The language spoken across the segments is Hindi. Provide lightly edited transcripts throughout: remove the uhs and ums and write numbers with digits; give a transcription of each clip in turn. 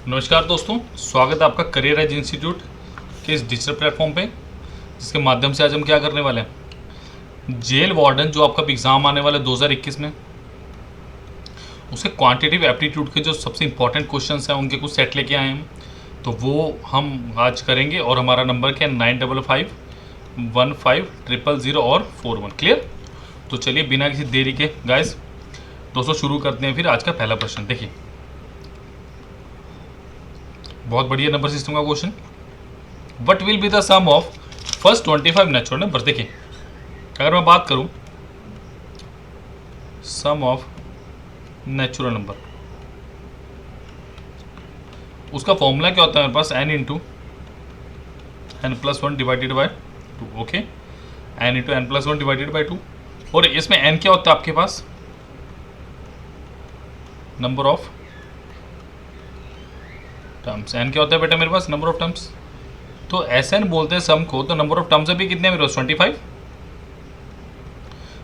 नमस्कार दोस्तों, स्वागत है आपका करियर एज इंस्टीट्यूट के इस डिजिटल प्लेटफॉर्म पे, जिसके माध्यम से आज हम क्या करने वाले हैं। जेल वार्डन जो आपका एग्ज़ाम आने वाला है 2021 में, उसके क्वांटिटेटिव एप्टीट्यूड के जो सबसे इंपॉर्टेंट क्वेश्चंस हैं उनके कुछ सेट लेके आए हैं, तो वो हम आज करेंगे। और हमारा नंबर क्या है 95515000 और 41। क्लियर। तो चलिए बिना किसी देरी के गाइस दोस्तों शुरू करते हैं फिर आज का पहला प्रश्न। देखिए, बहुत बढ़िया नंबर सिस्टम का question. What will be the sum of first 25 natural number. देखिए, अगर मैं बात करूं सम ऑफ नेचुरल नंबर, उसका फॉर्मूला क्या होता है मेरे पास n into n plus one divided by two. Okay, n into n plus one divided by two. और इसमें n क्या होता है आपके पास, नंबर ऑफ टर्म्स। n क्या होता है बेटा मेरे पास, नंबर ऑफ टर्म्स। तो Sn बोलते हैं सम को, तो नंबर ऑफ टर्म्स अभी कितने मेरे पास 25।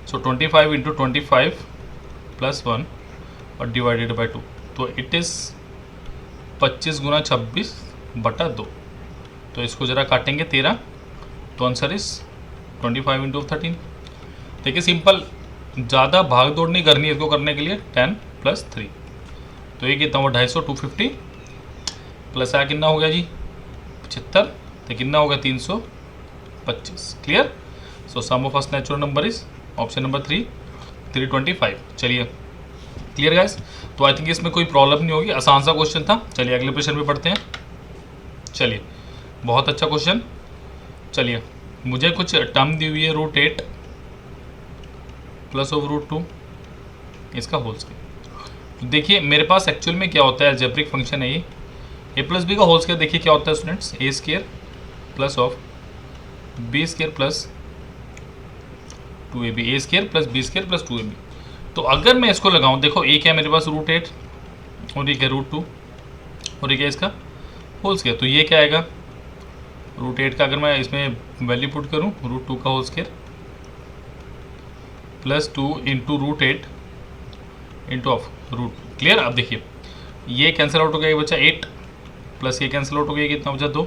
सो 25 इंटू 25 प्लस 1 और डिवाइडेड बाय 2, तो इट इज़ 25 गुना 26 बटा 2। तो इसको ज़रा काटेंगे 13, तो आंसर इज 25 इंटू 13। देखिए सिंपल, ज़्यादा भाग दौड़ नहीं करनी है इसको करने के लिए। 10 प्लस 3, तो ये कितना हुआ 250, 250 प्लस आ कितना हो गया जी 75, तो कितना होगा 325। Clear. So sum of first natural number is option number 325। चलिए क्लियर गाइस। तो आई थिंक इसमें कोई प्रॉब्लम नहीं होगी, आसान सा क्वेश्चन था। चलिए अगले क्वेश्चन पे पढ़ते हैं। चलिए, बहुत अच्छा क्वेश्चन। चलिए, मुझे कुछ टर्म दी हुई है √8 प्लस ओवर √2, इसका होल स्क्वायर। देखिए मेरे पास एक्चुअल में क्या होता है, अलजेब्रिक फंक्शन है ये। ए प्लस बी का होल स्क्वायर देखिए क्या होता है students, a square plus of b square plus 2ab, a square plus b square plus 2ab। तो अगर मैं इसको लगाऊं, देखो ए क्या है मेरे पास √8 और ये क्या √2 और ये क्या इसका होल स्क्वायर। तो ये क्या आएगा √8 का, अगर मैं इसमें वैल्यू पुट करूं √2 का whole square plus 2 into √8 into of √2। Clear. अब देखिए ये कैंसिल आउट हो गया, ये बचा 8 प्लस ये कैंसिल आउट हो गया, कितना बचा 2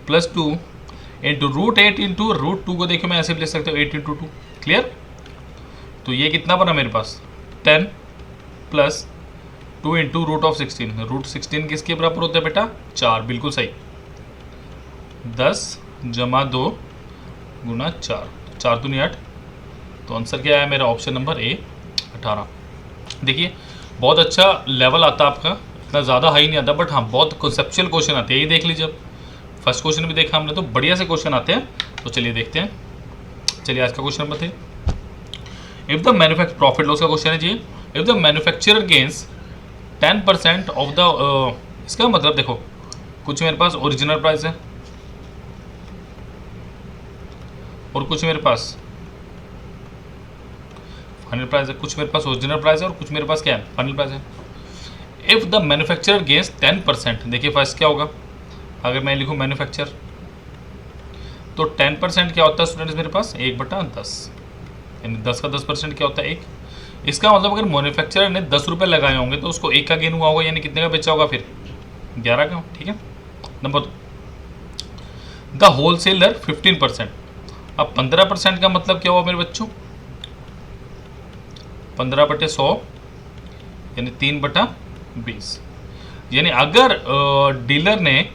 प्लस 2 इंटू √8 इंटू √2 को देखिए मैं ऐसे भी ले सकता हूँ 8 इंटू 2। क्लियर। तो ये कितना बना मेरे पास 10 प्लस 2 इंटू √16। √16 किसके बराबर होता है बेटा 4, बिल्कुल सही। 10 जमा 2 गुना 4, 4 दूनी 8। तो आंसर क्या है मेरा ऑप्शन नंबर ए 18। देखिए बहुत अच्छा लेवल आता है आपका, इतना ज़्यादा हाई नहीं आता, बट हाँ बहुत कॉन्सेप्चुअल क्वेश्चन आते हैं। ये देख लीजिए, अब फर्स्ट क्वेश्चन भी देखा हमने, तो बढ़िया से क्वेश्चन आते हैं। तो चलिए देखते हैं। चलिए आज का question number 3, if the manufacture profit loss का क्वेश्चन है जी। If the manufacturer gains 10% of the, इसका मतलब देखो कुछ मेरे पास ओरिजिनल प्राइस है और कुछ मेरे पास फाइनल प्राइस है, कुछ मेरे पास ओरिजिनल प्राइस है और कुछ मेरे पास क्या है फाइनल प्राइस है। इफ द मैन्युफैक्चरर गेन्स 10%, देखिए फर्स्ट क्या होगा, अगर मैं लिखूँ मैन्युफैक्चर, तो 10% क्या होता है स्टूडेंट्स मेरे पास 1/10, यानी 10 का 10% क्या होता है 1। इसका मतलब अगर मैन्युफैक्चरर ने 10 रुपये लगाए होंगे तो उसको 1 का गेन हुआ होगा, यानी कितने का बेचा होगा फिर 11 का। ठीक है। Number 2, the wholesaler 15%। अब 15% का मतलब क्या हुआ मेरे बच्चों, 15/100 यानी 3/20। यानी अगर डीलर ने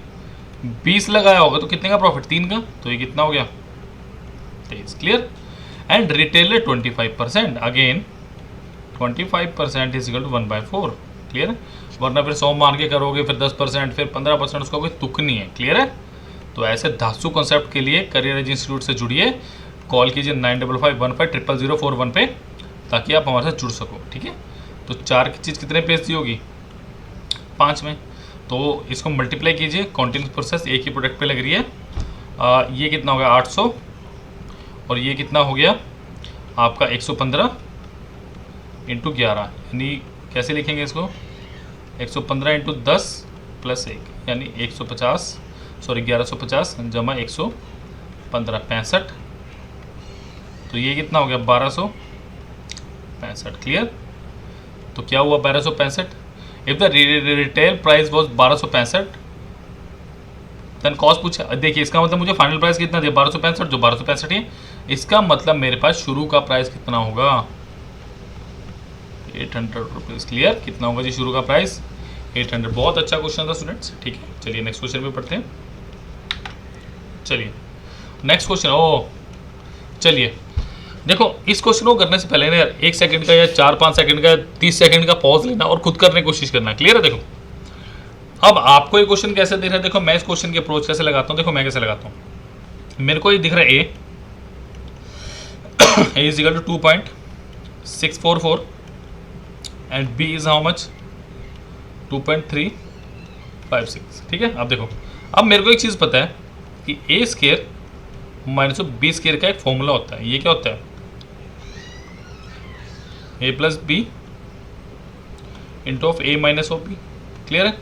20 लगाया होगा तो कितने का प्रॉफिट 3 का, तो ये कितना हो गया 23। Clear. And retailer 25%, again 25% is equal to 1/4। Clear. वरना फिर 100 मान के करोगे, फिर 10%, फिर 15%, उसका कोई तुक नहीं है। क्लियर है। तो ऐसे धासु कॉन्सेप्ट के लिए करियर एज इंस्टीट्यूट से जुड़िए, कॉल कीजिए 9551500441 पे, ताकि आप हमारे साथ जुड़ सको। ठीक है। तो 4 की चीज़ कितने पेज दी होगी 5 में, तो इसको मल्टीप्लाई कीजिए, कॉन्टिन्यूस प्रोसेस एक ही प्रोडक्ट पे लग रही है। ये कितना हो गया 800 और ये कितना हो गया आपका 115 इंटू 11, यानी कैसे लिखेंगे इसको 115 इंटू 10 प्लस 1, यानी 150, सॉरी 1150 जमा 115 65। तो ये कितना हो गया 1265। क्लियर। तो क्या हुआ 1265। If the retail price was 1265, then cost पूछा। देखिए इसका मतलब मुझे फाइनल प्राइस कितना दिया 1265, जो 1265 है, इसका मतलब मेरे पास शुरू का प्राइस कितना होगा 800 रुपीज़। क्लियर, कितना होगा जी शुरू का प्राइस 800। बहुत अच्छा क्वेश्चन था स्टूडेंट्स। ठीक है, चलिए नेक्स्ट क्वेश्चन पे पढ़ते हैं। चलिए नेक्स्ट क्वेश्चन। ओ चलिए देखो, इस क्वेश्चन को करने से पहले ना यार 1 सेकंड का या 4-5 सेकंड का 30 सेकंड का पॉज लेना और खुद करने की कोशिश करना। क्लियर है। देखो अब आपको ये क्वेश्चन कैसे दिख रहा है, देखो मैं इस क्वेश्चन की अप्रोच कैसे लगाता हूँ। देखो मैं कैसे लगाता हूँ, मेरे को ये दिख रहा है a is equal to 2.644 and b is how much 2.356। ठीक है। अब देखो, अब मेरे को एक चीज़ पता है कि a square minus b square का एक फॉर्मूला होता है। ये क्या होता है, a plus b into of a minus of b. Clear है।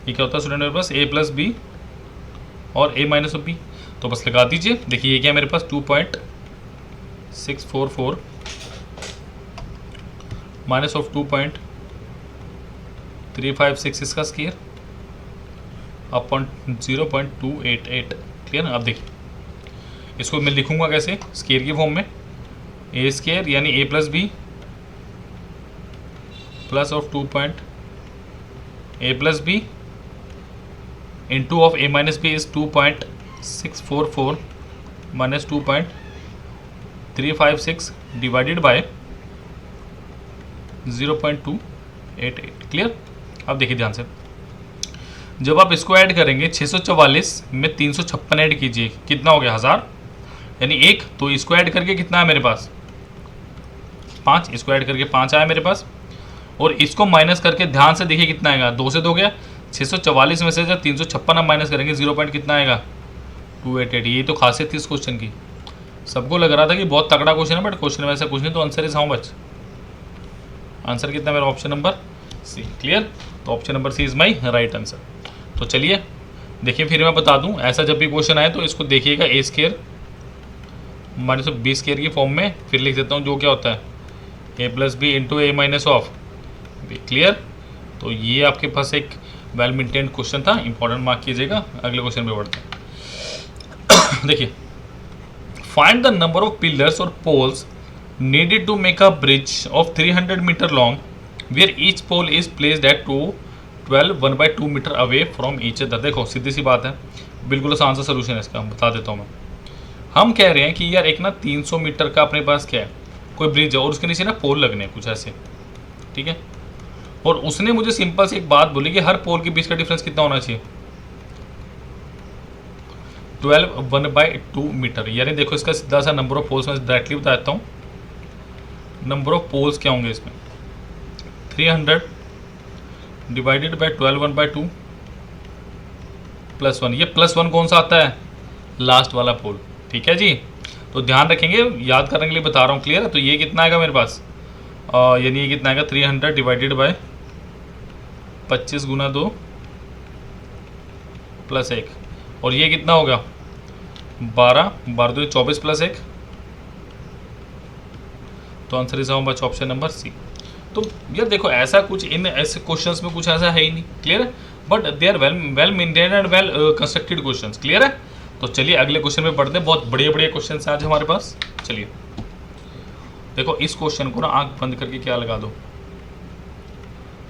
ये क्या होता है स्टूडेंट मेरे पास, ए प्लस बी और ए माइनस ऑफ बी। तो बस लगा दीजिए। देखिए ये क्या है मेरे पास 2.644 माइनस ऑफ 2.356 इसका स्केयर अपॉन 0.288। क्लियर ना। अब देखिए इसको मैं लिखूंगा कैसे, स्केयर की फॉर्म में, ए स्केयर यानी a plus b plus of 2 a plus b into of a minus b is 2.644 minus 2.356 divided by 0.288। Clear. अब देखिए ध्यान से, जब आप इसको ऐड करेंगे 644 में 356 ऐड कीजिए, कितना हो गया 1000, यानी 1। तो इसको ऐड करके कितना है मेरे पास 5, इसको ऐड करके 5 आया मेरे पास। और इसको माइनस करके ध्यान से देखिए कितना आएगा, 2 से 2 गया। 644 में से जब 356 हम माइनस करेंगे 0 पॉइंट कितना आएगा 288। ये तो खासियत थी इस क्वेश्चन की। सबको लग रहा था कि बहुत तगड़ा क्वेश्चन है, बट क्वेश्चन में ऐसा कुछ नहीं। तो answer is how much, answer कितना मेरा ऑप्शन नंबर सी। क्लियर। तो option number C is my right answer. तो चलिए देखिए, फिर मैं बता दूं, ऐसा जब भी क्वेश्चन आए तो इसको देखिएगा a square minus b square की फॉर्म में। फिर लिख देता हूँ जो क्या होता है a plus b into a minus of b. Clear. तो ये आपके पास एक वेल मेंटेन्ड क्वेश्चन था, इंपॉर्टेंट मार्क कीजिएगा। अगले क्वेश्चन पे बढ़ते हैं। देखिए, find the number of pillars और poles needed to make a bridge of 300 meter long where each pole is placed at 12 1/2 meter away from each other। देखो सीधी सी बात है, बिल्कुल आसान सा सोल्यूशन है इसका, बता देता हूँ मैं। हम कह रहे हैं कि यार एक ना 300 मीटर का अपने पास क्या है कोई ब्रिज है और उसके नीचे ना पोल लगने हैं कुछ ऐसे। ठीक है। और उसने मुझे सिंपल सी एक बात बोली कि हर पोल के बीच का डिफरेंस कितना होना चाहिए 12 1/2 मीटर। यानी देखो इसका सीधा सा नंबर ऑफ पोल्स मैं डायरेक्टली बता देता हूँ। नंबर ऑफ पोल्स क्या होंगे इसमें 300 डिवाइडेड बाय 12 1/2 प्लस 1। ये प्लस 1 कौन सा आता है लास्ट वाला पोल। ठीक है जी। तो ध्यान रखेंगे, याद करने के लिए बता रहा हूँ। क्लियर है। तो ये कितना आएगा मेरे पास, यानी ये कितना आएगा 300 डिवाइडेड बाय 25 गुना 2 प्लस 1। और ये कितना होगा 12 2 24 प्लस 1। तो answer is how much option number C. तो यार देखो ऐसा कुछ इन ऐसे क्वेश्चंस में कुछ ऐसा है ही नहीं। क्लियर है। But they are well maintained and well constructed questions. Clear है। तो चलिए अगले क्वेश्चन में पढ़ते हैं। बहुत बड़े बड़े क्वेश्चन हैं आज हमारे पास। चलिए देखो, इस क्वेश्चन को ना आंख बंद करके क्या लगा दो,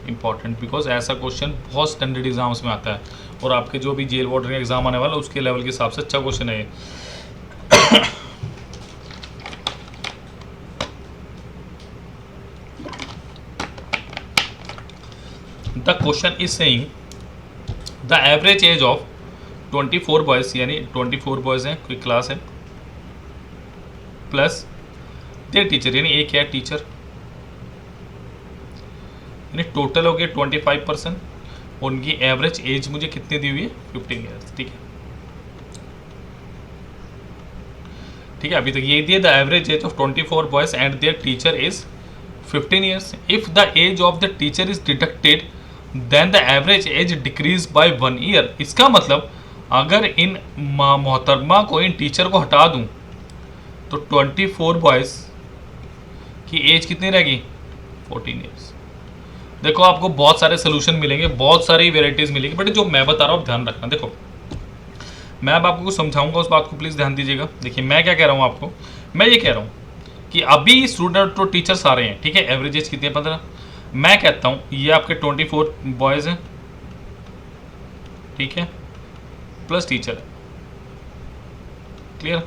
इंपॉर्टेंट, बिकॉज ऐसा क्वेश्चन बहुत स्टैंडर्ड एग्जाम्स में आता है और आपके जो भी जेल वार्डन का एग्जाम आने वाला है उसके लेवल के हिसाब से अच्छा क्वेश्चन है ये। The question is saying the average age of 24 boys, यानी 24 बॉयज हैं, कोई क्लास है, प्लस देयर टीचर, यानी एक है टीचर, यानी टोटल हो गया 25%। उनकी एवरेज एज मुझे कितनी दी हुई है 15 ईयर्स। ठीक है। ठीक है, अभी तक ये दिए the average age of 24 boys and their teacher is 15 years. If the age of the teacher is deducted then the average age decrease by 1 year. इसका मतलब अगर इन मोहतरमा को, इन टीचर को हटा दूं तो 24 बॉयज कि एज कितनी रहेगी 14 ईयर्स। देखो आपको बहुत सारे सोल्यूशन मिलेंगे, बहुत सारी वेराइटीज मिलेंगी, बट जो मैं बता रहा हूँ ध्यान रखना। देखो मैं अब आपको कुछ समझाऊंगा, उस बात को प्लीज़ ध्यान दीजिएगा। देखिए मैं क्या कह रहा हूँ आपको, मैं ये कह रहा हूँ कि अभी स्टूडेंट तो टीचर सारे हैं, ठीक है, एवरेज एज कितनी है 15। मैं कहता हूँ ये आपके 24 बॉयज़ हैं, ठीक है, प्लस टीचर है। क्लियर?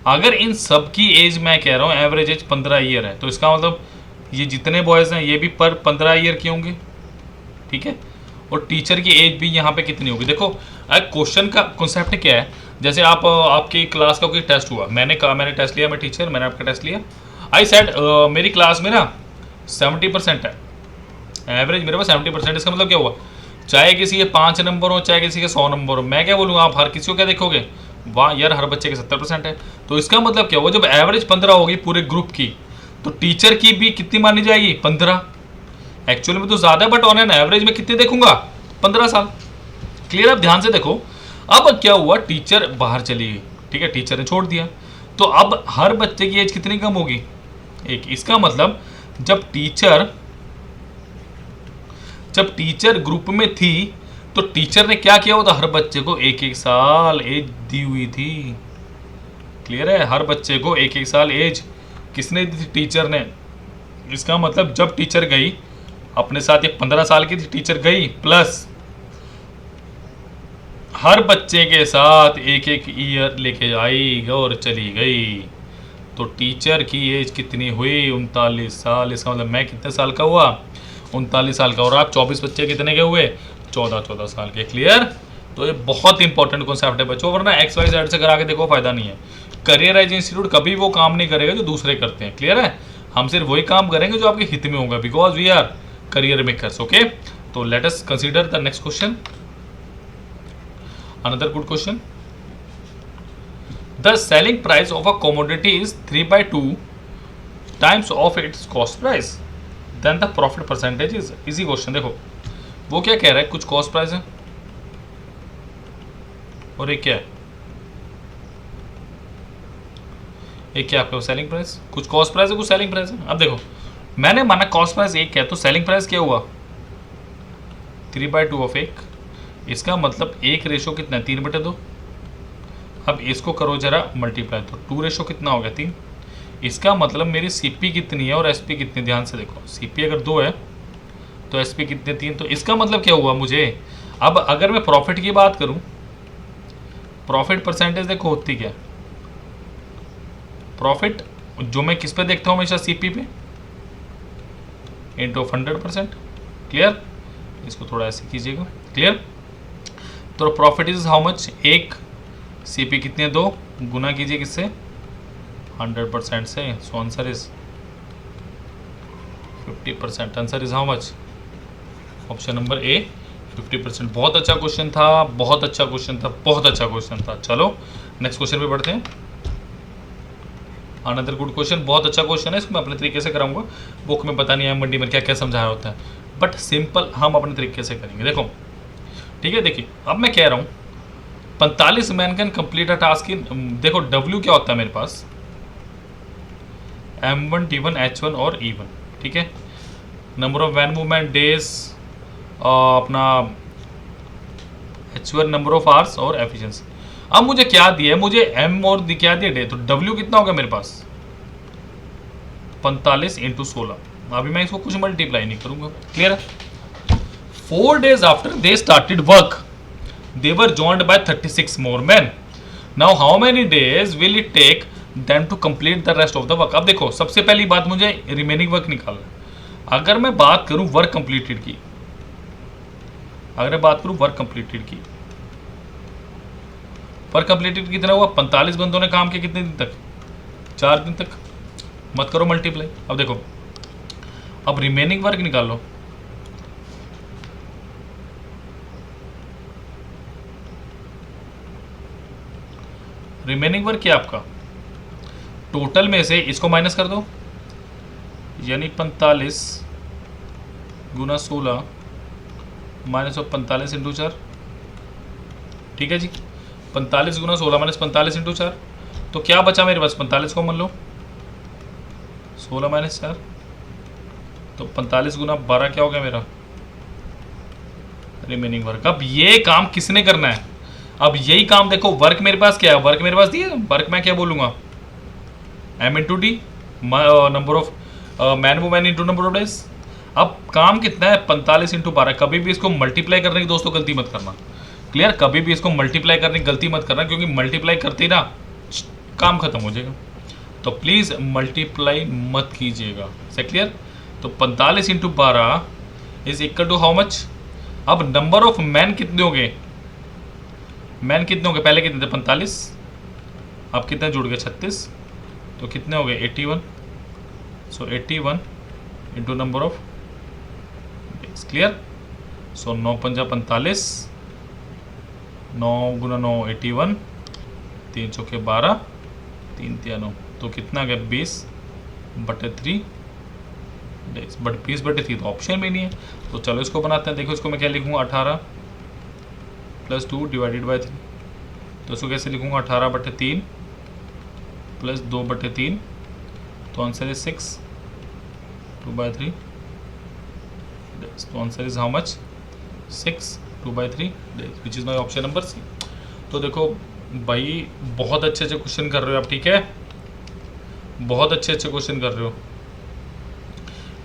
अगर इन सब की एज मैं कह रहा हूँ एवरेज एज 15 ईयर है, तो इसका मतलब ये जितने बॉयज़ हैं ये भी पर 15 ईयर के होंगे, ठीक है। और टीचर की एज भी यहाँ पे कितनी होगी। देखो क्वेश्चन का कॉन्सेप्ट क्या है, जैसे आप आपकी क्लास का कोई टेस्ट हुआ, मैंने कहा मैंने टेस्ट लिया, मैं टीचर, मैंने आपका टेस्ट लिया, आई सेड मेरी क्लास में ना 70% है, एवरेज मेरे पास 70%। इसका मतलब क्या हुआ, चाहे किसी के 5 नंबर हो, चाहे किसी के 100 नंबर हो, मैं क्या बोलूँगा, आप हर किसी को क्या देखोगे, वाह यार हर बच्चे के 70% है। तो इसका मतलब क्या हुआ, जब एवरेज 15 होगी पूरे ग्रुप की, तो टीचर की भी कितनी मानी जाएगी 15। एक्चुअली में तो ज़्यादा, बट ऑन एन एवरेज में कितने देखूंगा 15 साल। क्लियर? आप ध्यान से देखो, अब क्या हुआ, टीचर बाहर चली गई, ठीक है, टीचर ने छोड़ दिया, तो अब हर बच्चे की एज कितनी कम होगी, एक। इसका मतलब जब टीचर ग्रुप में थी तो टीचर ने क्या किया होता, हर बच्चे को एक एक साल एज दी हुई थी। क्लियर है? हर बच्चे को एक एक साल एज किसने दी थी, टीचर ने। इसका मतलब जब टीचर गई अपने साथ, ये 15 साल की थी, टीचर गई प्लस हर बच्चे के साथ एक एक ईयर लेके आई और चली गई, तो टीचर की एज कितनी हुई 39 साल। इसका मतलब मैं कितने साल का हुआ 39 साल का, और आप 24 बच्चे कितने के हुए 14 साल के। क्लियर? तो ये बहुत इंपॉर्टेंट कॉन्सेप्ट है बच्चों, वरना XYZ से करा के देखो फायदा नहीं है। करियर एज इंस्टीट्यूट कभी वो काम नहीं करेगा जो दूसरे करते हैं। क्लियर है? हम सिर्फ वही काम करेंगे जो आपके हित में होगा, because we are career makers. Okay, तो let us consider the next question, another good question. The selling price of a commodity is 3/2 times of its cost price, then the profit percentage is. Easy question. देखो वो क्या कह रहा है, कुछ कॉस्ट प्राइस है और एक क्या है, एक क्या आपका सेलिंग प्राइस, कुछ कॉस्ट प्राइस है, कुछ सेलिंग प्राइस है। अब देखो मैंने माना कॉस्ट प्राइस एक है, तो सेलिंग प्राइस क्या हुआ 3/2 ऑफ एक। इसका मतलब एक रेशो कितना है 3/2। अब इसको करो जरा मल्टीप्लाई, तो 2 रेशो कितना हो गया 3। इसका मतलब मेरी सीपी कितनी है और एसपी कितनी, ध्यान से देखो, सीपी अगर 2 है तो एसपी कितने 3। तो इसका मतलब क्या हुआ मुझे, अब अगर मैं प्रॉफिट की बात करूं, प्रॉफिट परसेंटेज देखो होती क्या, प्रॉफिट जो मैं किस पे देखता हूं हमेशा, सीपी पे इंटू 100%। क्लियर? इसको थोड़ा ऐसे कीजिएगा। क्लियर? तो प्रॉफिट इज हाउ मच, एक, सीपी कितने 2, गुना कीजिए किससे 100% से, so answer is 50%। Answer is how much, option number A 50%। बहुत अच्छा क्वेश्चन था, बहुत अच्छा क्वेश्चन था, बहुत अच्छा क्वेश्चन था। चलो नेक्स्ट क्वेश्चन पे बढ़ते हैं। अनदर गुड क्वेश्चन, बहुत अच्छा क्वेश्चन है, इसको मैं अपने तरीके से कराऊंगा, बुक में पता नहीं है मंडी में क्या क्या समझाया होता है, बट सिंपल हम अपने तरीके से करेंगे। देखो ठीक है, देखिए अब मैं कह रहा हूँ 45 man can complete a task in, देखो W क्या होता है मेरे पास, M1 T1 H1 और E1, ठीक है, number of van movement days, अपना H1 नंबर ऑफ आवर्स और एफिशिएंसी। अब मुझे क्या दिया है, मुझे M और क्या दिया डे, तो W कितना होगा मेरे पास 45 × 16। अभी मैं इसको कुछ मल्टीप्लाई नहीं करूंगा। क्लियर है? 4 days after they started work, they were joined by 36 more men. Now how many days will it take them to complete the rest of the work? अब देखो सबसे पहली बात मुझे रिमेनिंग वर्क निकालना। अगर मैं बात करूं वर्क कंप्लीटेड की, अगर मैं बात करूं वर्क कंप्लीटेड की, वर्क कंप्लीटेड कितना हुआ 45 बंदों ने काम किया कितने दिन तक, 4 दिन तक। मत करो मल्टीप्लाई। अब देखो अब रिमेनिंग वर्क निकाल लो, रिमेनिंग वर्क क्या आपका, टोटल में से इसको माइनस कर दो, यानी 45 × 16 माइनस 45 × 4। ठीक है जी, 45 × 16 माइनस 45 × 4, तो क्या बचा मेरे पास, 45 को मान लो 16 माइनस 4, तो 45 गुना 12 क्या हो गया मेरा रिमेनिंग वर्क। अब ये काम किसने करना है? अब यही काम देखो, वर्क मेरे पास क्या है, वर्क मेरे पास दिया, वर्क मैं क्या बोलूंगा, M into D, number of man women into number of days. अब काम कितना है 45 इंटू 12। कभी भी इसको मल्टीप्लाई करने की दोस्तों गलती मत करना, क्लियर, कभी भी इसको मल्टीप्लाई करने की गलती मत करना, क्योंकि मल्टीप्लाई करते ही ना काम खत्म हो जाएगा, तो प्लीज़ मल्टीप्लाई मत कीजिएगा, से क्लियर। तो 45 into 12 is equal to how much. अब नंबर ऑफ मैन कितने हो गए, मैन कितने हो गए, पहले कितने थे 45, अब कितने जुड़ गए 36, तो कितने हो गए 81। So 81 into number of days, clear. So 9 पंजा 45, 9 गुना 9 81, 3 चौके 12, 3 तिया 9, तो कितना आ गया 20/3 डेज। बट 20/3 तो ऑप्शन में नहीं है, तो चलो इसको बनाते हैं। देखो इसको मैं क्या लिखूंगा 18 + 2 डिवाइडेड बाई 3, तो इसको कैसे लिखूंगा 18/3 + 2/3, तो आंसर इज 6, 2/3 डेज, तो answer is how much 6, 2/3 days, which is my option number C. तो देखो भाई बहुत अच्छे अच्छे क्वेश्चन कर रहे हो आप, ठीक है, बहुत अच्छे अच्छे क्वेश्चन कर रहे हो,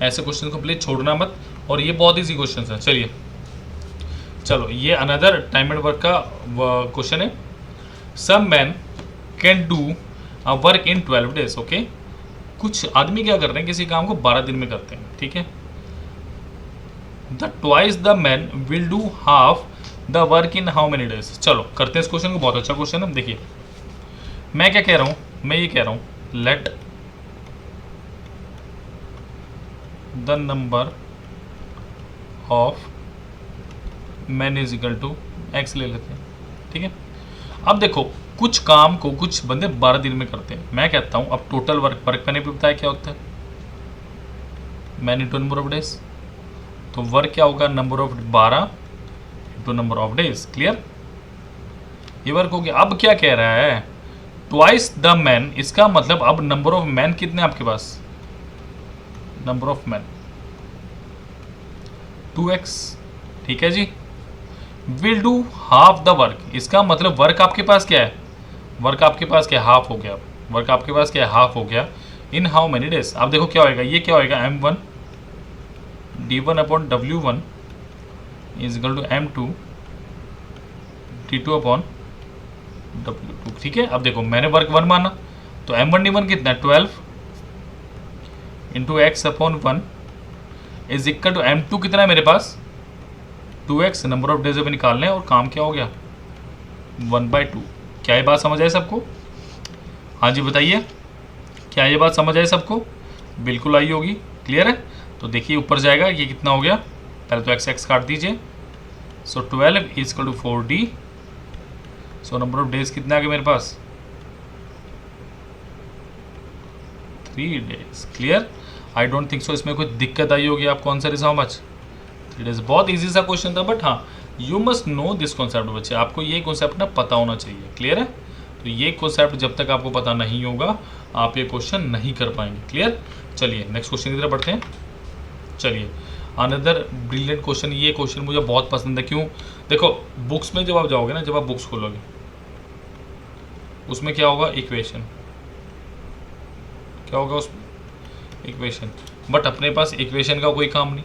ऐसे क्वेश्चन को प्लीज छोड़ना मत, और ये बहुत ईजी क्वेश्चन है। चलिए चलो, ये अनदर टाइम एंड वर्क का क्वेश्चन है। Some man can do a work in 12 days, okay. कुछ आदमी क्या कर रहे हैं, किसी काम को 12 दिन में करते हैं, ठीक है। The twice the man will do half the work in how many days. चलो करते हैं इस क्वेश्चन को, बहुत अच्छा क्वेश्चन है। देखिए मैं क्या कह रहा हूँ, मैं ये कह रहा हूँ let the number of man is equal to x ले लेते हैं, ठीक है। अब देखो कुछ काम को कुछ बंदे 12 दिन में करते हैं, मैं कहता हूँ अब टोटल वर्क, वर्क मैंने भी बताया क्या होता है, man into number of days, तो वर्क क्या होगा number of 12 into number of days, clear, ये वर्क हो गया। अब क्या कह रहा है ट्वाइस द मैन, इसका मतलब अब नंबर ऑफ मैन कितने आपके पास, नंबर ऑफ मैन 2x, ठीक है जी। Will do half the work, इसका मतलब वर्क आपके पास क्या है, वर्क आपके पास क्या है, हाफ हो गया, वर्क आपके पास क्या है, हाफ हो गया, इन हाउ मेनी डेज। अब देखो क्या होएगा, ये क्या होएगा m1 d1/w1 is equal to m2 d2/w2, ठीक है। अब देखो मैंने वर्क 1 माना, तो m1 d1 कितना है 12 into x/1 is equal to m2 कितना है मेरे पास 2x, नंबर ऑफ डेज अभी निकालने हैं, और काम क्या हो गया 1/2। क्या ये बात समझ आए सबको? हाँ जी बताइए, क्या ये बात समझ आए सबको? बिल्कुल आई होगी, क्लियर है। तो देखिए ऊपर जाएगा, ये कितना हो गया, पहले तो x काट दीजिए, so 12 is equal to 4d, so number of days कितने आ गए मेरे पास 3 days, clear. I don't think so इसमें कोई दिक्कत आई होगी आपको, answer is how much 3 days. बहुत इजी सा क्वेश्चन था, बट हाँ you must know this concept बच्चे, आपको ये कॉन्सेप्ट ना पता होना चाहिए, क्लियर है। तो ये कॉन्सेप्ट जब तक आपको पता नहीं होगा आप ये क्वेश्चन नहीं कर पाएंगे, क्लियर। चलिए नेक्स्ट क्वेश्चन की तरफ बढ़ते हैं। चलिए अनदर ब्रिलियंट क्वेश्चन, ये क्वेश्चन मुझे बहुत पसंद है, क्यों, देखो बुक्स में जब आप जाओगे ना, जब आप बुक्स खोलोगे उसमें क्या होगा इक्वेशन, क्या होगा उसमें इक्वेशन, बट अपने पास इक्वेशन का कोई काम नहीं,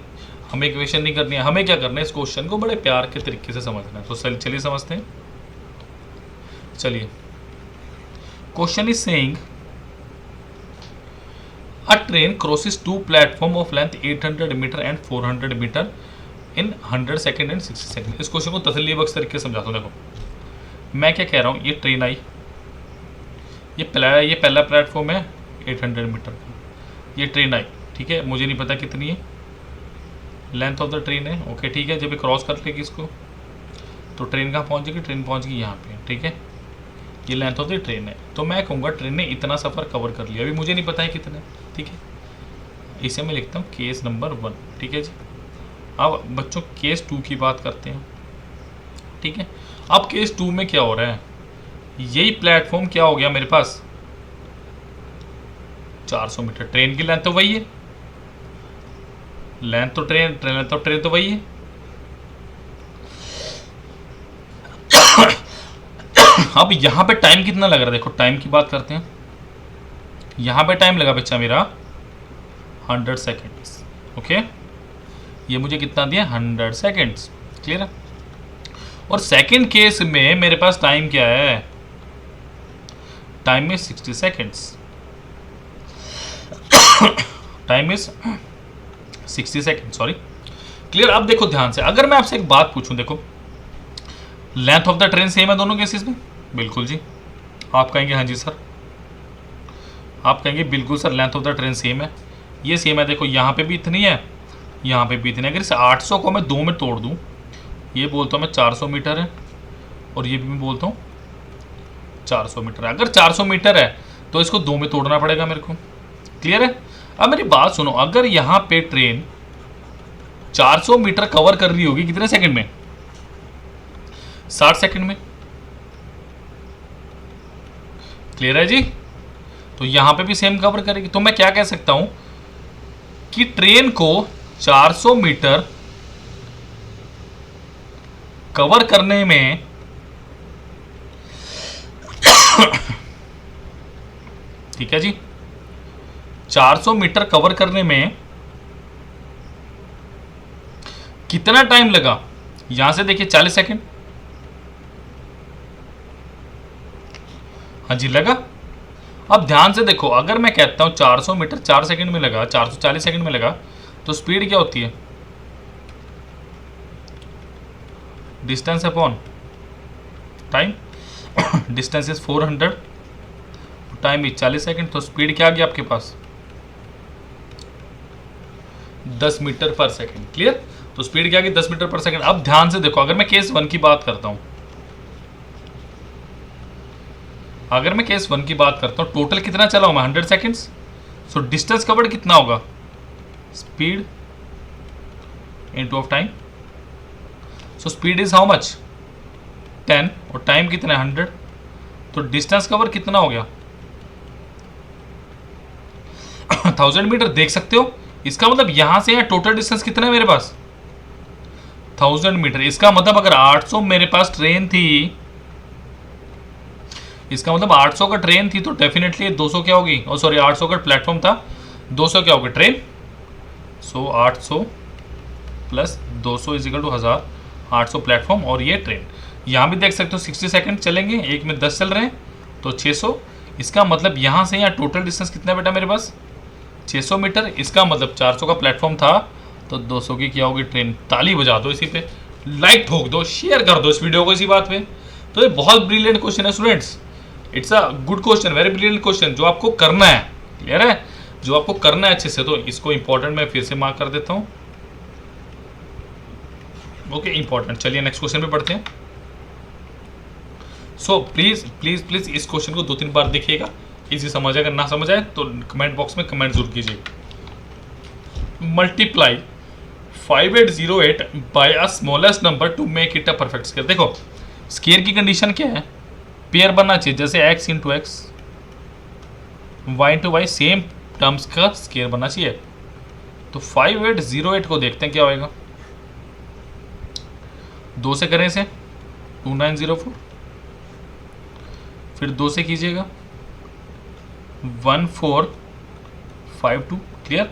हमें इक्वेशन नहीं करनी है, हमें क्या करना है इस क्वेश्चन को बड़े प्यार के तरीके से समझना है। तो चलिए समझते हैं। चलिए question is saying a train crosses 2 platform of length 800 metre and 400 metre in 100 second and 60 second. इस क्वेश्चन को तसल्ली बख्श तरीके से समझाता हूँ। देखो मैं क्या कह रहा हूँ, ये ट्रेन आई, ये पहला प्लेटफॉर्म है 800 मीटर का, ये ट्रेन आई, ठीक है, मुझे नहीं पता कितनी है लेंथ ऑफ द ट्रेन है, ओके ठीक है। जब ये क्रॉस कर लेगी इसको तो ट्रेन कहाँ पहुँच जाएगी, ट्रेन पहुँच गई यहाँ पे, ठीक है, ये लेंथ ऑफ द ट्रेन है। तो मैं कहूँगा ट्रेन ने इतना सफ़र कवर कर लिया, अभी मुझे नहीं पता है कितना, ठीक है, इसे मैं लिखता हूँ केस नंबर 1, ठीक है जी। अब बच्चों केस 2 की बात करते हैं, ठीक है। अब केस 2 में क्या हो रहा है, यही प्लेटफॉर्म क्या हो गया मेरे पास, 400 मीटर। ट्रेन की लेंथ तो वही है, लेंथ तो ट्रेन तो वही है। अब यहां पे टाइम कितना लग रहा है, देखो टाइम की बात करते हैं। यहां पे टाइम लगा बच्चा मेरा 100 सेकेंड्स। ओके, ये मुझे कितना दिया, 100 सेकेंड्स। क्लियर है। और सेकंड केस में मेरे पास टाइम क्या है, time is 60 seconds. Time is 60 second, sorry. Clear. अब देखो ध्यान से, अगर मैं आपसे एक बात पूछूं, देखो length of the train same है दोनों केसेस में, बिल्कुल जी। आप कहेंगे हाँ जी सर, आप कहेंगे बिल्कुल sir length of the train same है, ये सेम है। देखो यहाँ पे भी इतनी है, यहाँ पे भी इतनी है। अगर इस 800 को मैं 2 में तोड़ दूँ, ये बोलता हूँ मैं 400 मीटर है, और ये भी मैं बोलता हूँ 400 मीटर है। अगर 400 मीटर है तो इसको 2 में तोड़ना पड़ेगा मेरे को। क्लियर है। अब मेरी बात सुनो, अगर यहाँ पे ट्रेन 400 मीटर कवर कर रही होगी कितने सेकंड में, 60 सेकंड में। क्लियर है जी। तो यहां पे भी सेम कवर करेगी। तो मैं क्या कह सकता हूं कि ट्रेन को 400 मीटर कवर करने में ठीक है जी, 400 मीटर कवर करने में कितना टाइम लगा, यहां से देखिए 40 सेकंड। हाँ जी लगा। अब ध्यान से देखो, अगर मैं कहता हूं 400 मीटर 4 सेकंड में लगा, 440 सेकंड में लगा, तो स्पीड क्या होती है, distance upon time. Distance is 400, time is 40 second, तो स्पीड क्या आ गया आपके पास, 10 मीटर पर सेकंड। क्लियर। तो स्पीड क्या आ गई, 10 मीटर पर सेकंड। अब ध्यान से देखो, अगर मैं केस 1 की बात करता हूं, अगर मैं केस 1 की बात करता हूं, टोटल कितना चला हूं मैं, 100 सेकंड्स। सो डिस्टेंस कवर्ड कितना होगा, speed into of time. So speed is how much, 10, और टाइम कितना है 100। तो डिस्टेंस कवर कितना हो गया 1000 मीटर। देख सकते हो, इसका मतलब यहां से यहाँ टोटल डिस्टेंस कितना है मेरे पास, 1000 मीटर। इसका मतलब अगर 800 मेरे पास ट्रेन थी, इसका मतलब 800 का ट्रेन थी, तो डेफिनेटली 200 क्या होगी, और सॉरी 800 का प्लेटफॉर्म था, 200 क्या होगी train. So 800 plus 200 is equal to 1000, 800 platform और ये ट्रेन। यहाँ भी देख सकते हो 60 सेकंड चलेंगे, एक में 10 चल रहे हैं, तो 600। इसका मतलब यहाँ से यहाँ टोटल डिस्टेंस कितना बेटा मेरे पास, 600 मीटर। इसका मतलब 400 का प्लेटफॉर्म था, तो 200 की क्या होगी ट्रेन। ताली बजा दो इसी पे, लाइक ठोक दो, शेयर कर दो इस वीडियो को इसी बात पे। तो ये बहुत ब्रिलियंट क्वेश्चन है students, it's a good question, very brilliant question, जो आपको करना है। क्लियर है, जो आपको करना है अच्छे से। तो इसको इंपॉर्टेंट मैं फिर से मार्क कर देता हूँ। Okay important. चलिए नेक्स्ट क्वेश्चन पे पढ़ते हैं। सो प्लीज प्लीज प्लीज इस क्वेश्चन को 2-3 बार देखिएगा, इजी समझ आए। अगर ना समझ आए तो कमेंट बॉक्स में कमेंट जरूर कीजिए। Multiply 5808 by a smallest number to make it a perfect square. देखो स्क्वायर की कंडीशन क्या है, पेयर बनना चाहिए, जैसे x into x, y into y, same terms का स्क्वायर बनना चाहिए। तो 5808 को देखते हैं क्या होएगा। 2 से करें इसे 2904, फिर 2 से कीजिएगा 1452। क्लियर।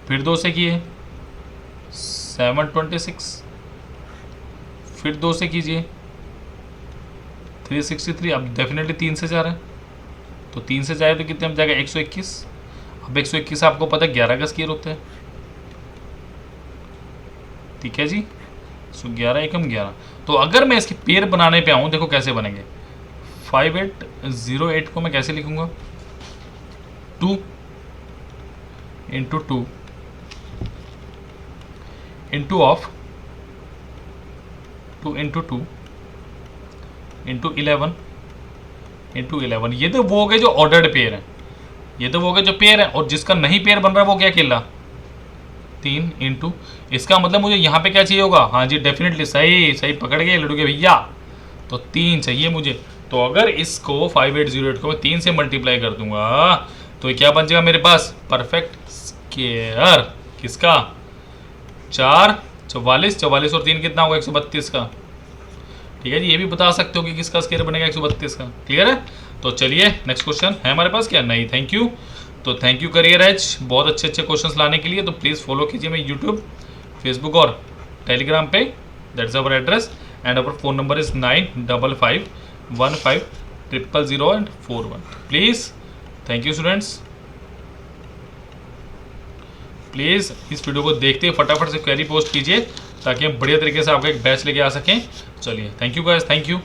फिर 2 से किए 726, फिर 2 से कीजिए 363। अब डेफिनेटली 3 से जा रहा है, तो 3 से जाए तो कितने में जाएगा 121। अब 121 आपको पता है 11 का स्क्वायर होता है। ठीक है जी। सो 11 एकम 11। तो अगर मैं इसके पेयर बनाने पे आऊँ, देखो कैसे बनेंगे। 5808 को मैं कैसे लिखूंगा, 2 into 2 into of 2 into 2 into 11 into 11। ये तो वो हो गए जो ऑर्डर्ड पेयर है, ये तो वो हो गए जो पेयर है। और जिसका नहीं पेयर बन रहा है वो क्या अकेला 3 इंटू। इसका मतलब मुझे यहाँ पे क्या चाहिए होगा, हाँ जी डेफिनेटली सही सही पकड़ गए लड़ू के भैया, तो 3 चाहिए मुझे। तो अगर इसको 5808 को मैं 3 से मल्टीप्लाई कर दूंगा, तो तो ये क्या बन जाएगा मेरे पास, परफेक्ट स्क्वायर किसका, 4 44, 44 और 3 कितना होगा 132 का। ठीक है जी, ये भी बता सकते हो कि किसका स्क्वायर बनेगा 132 का। क्लियर है। तो चलिए नेक्स्ट क्वेश्चन है हमारे पास, क्या नहीं, थैंक यू। तो थैंक यू करियर एज बहुत अच्छे अच्छे क्वेश्चंस लाने के लिए। तो प्लीज़ फॉलो कीजिए मैं यूट्यूब, फेसबुक और टेलीग्राम पे, that's our address and our phone number is 9555150041। Please thank you students. Please इस वीडियो को देखते ही फटाफट से क्वेरी पोस्ट कीजिए ताकि हम बढ़िया तरीके से आपका एक बैच लेके आ सकें। चलिए thank you guys, thank you.